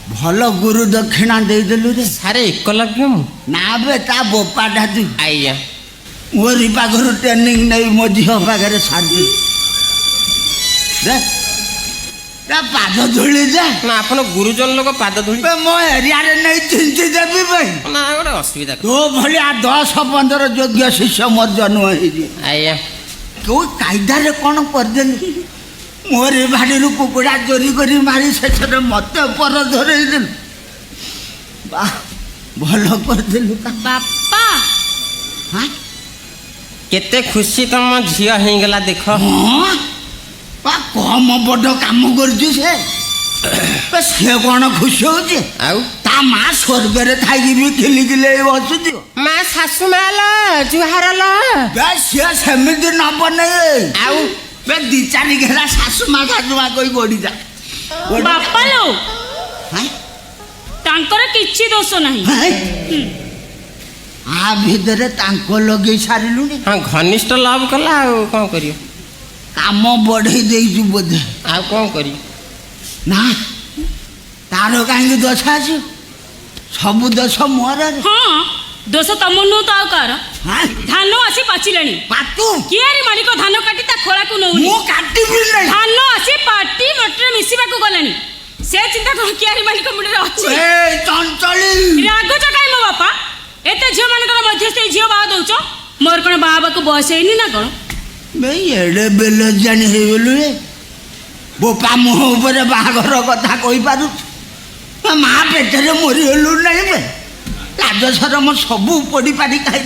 ଭଲ ଗୁରୁ ଦକ୍ଷିଣା ଦେଇଦେଲୁ ରେ। ସାରେ ଏକଲବ୍ୟ ମୁଁ ନା ବେ ତା ବୋପାଟା ତୁ ଆଜ୍ଞା ମୋରି ପାଖରୁ ଟ୍ରେନିଂ ନେଇ ମୋ ଝିଅ ପାଖରେ ସାରି ତା ପାଦ ଧୂଳି ଯା ନା ଆପଣ ଗୁରୁଜନ ଲୋକ ପାଦ ଧୂଳି ମୋ ଏରିଆରେ ନେଇ ଚିନ୍ତି ଦେବି ଭାଇ ନା ଗୋଟେ ଅସୁବିଧା ତୋ ଭଳିଆ 10-15 ଯୋଗ୍ୟ ଶିଷ୍ୟ ମୋର ଜନ୍ମ ହେଇଛି। ଆଜ୍ଞା କେଉଁ କାଇଦାରେ କ'ଣ କରିଦେଲୁ ମୋରି ଭାଡ଼ିରୁ କୁକୁଡ଼ା ଚୋରି କରି ମାରି ଶେଷରେ ମତେ ପର ଧରେଇଦେଲୁ। ବା ଭଲ କରିଦେଲୁ ବାପା। ହଁ କେତେ ଖୁସି ତମ ଝିଅ ହେଇଗଲା ଦେଖ। ହଁ ବା କମ ବଡ଼ କାମ କରୁଛି ସେ ସେ କ'ଣ ଖୁସି ହଉଛି ଆଉ ତା ମା ସ୍ୱର୍ଗରେ ଥାଇକି ବି ଖିଲିଖିଲି ବସୁଛି। ମା ଶାଶୁ ମା ଲ ଜୁହାର ଲ ସିଏ ସେମିତି ନବ ନାଇଁ ଆଉ ବେ 2-4 ଘେରା ଶାଶୁ ମା କହି ଗଡ଼ିଯା ବାପା ଲୋ ତାଙ୍କର କିଛି ଦୋଷ ନାହିଁ। ଆ ଭିତରେ ତାଙ୍କ ଲଗେଇ ସାରିଲୁଣି। ହଁ ଘନିଷ୍ଠ ଲଭ୍ କଲା ଆଉ କ'ଣ କରିବ କାମ ବଢ଼େଇ ଦେଇଛୁ ବୋଧେ। ଆଉ କ'ଣ କରିବ ନା ତାର କାହିଁକି ଦୋଷ ଆସିବ ସବୁ ଦୋଷ ମୋର। ହଁ ଦୋଷ ତମ ନୁହଁ ତ ଆଉ କାହାର। ଧାନ ଆସି ପାଚିଲାଣି ପାତୁ କିଆରି ମାଲିକ ଧାନ କାଟି ତା ଖୋଳାକୁ ନଉନି। ମୁଁ କାଟିବି ନାହିଁ। ଧାନ ଆସି ପାଟି ମଟରେ ମିଶିବାକୁ ଗଲାଣି ସେ ଚିନ୍ତା କଣ କିଆରି ମାଲିକ ମୁଣ୍ଡରେ ଅଛି। ଚଞ୍ଚଳି ରାଗୁଛ କାଇଁ ମୋ ବାପା ଏତେ ଝିଅ ମାନଙ୍କର ମଧ୍ୟସ୍ଥ ଝିଅ ବାହା ଦଉଛ ମୋର କ'ଣ ବାହା ହେବାକୁ ବୟସ ହେଇନି ନା କ'ଣ। ଏଡ଼େ ବେଲ ଜାଣି ହେଇଗଲୁ ରେ ବୋପା ମୁହଁ ଉପରେ ବାହାଘର କଥା କହିପାରୁଛୁ ମା ପେଟରେ ମରିଗଲୁ ନାହିଁ ବେ ଲାଜ ସରମ ସବୁ ପୋଡ଼ି ପାଡ଼ି ଖାଇଦେ।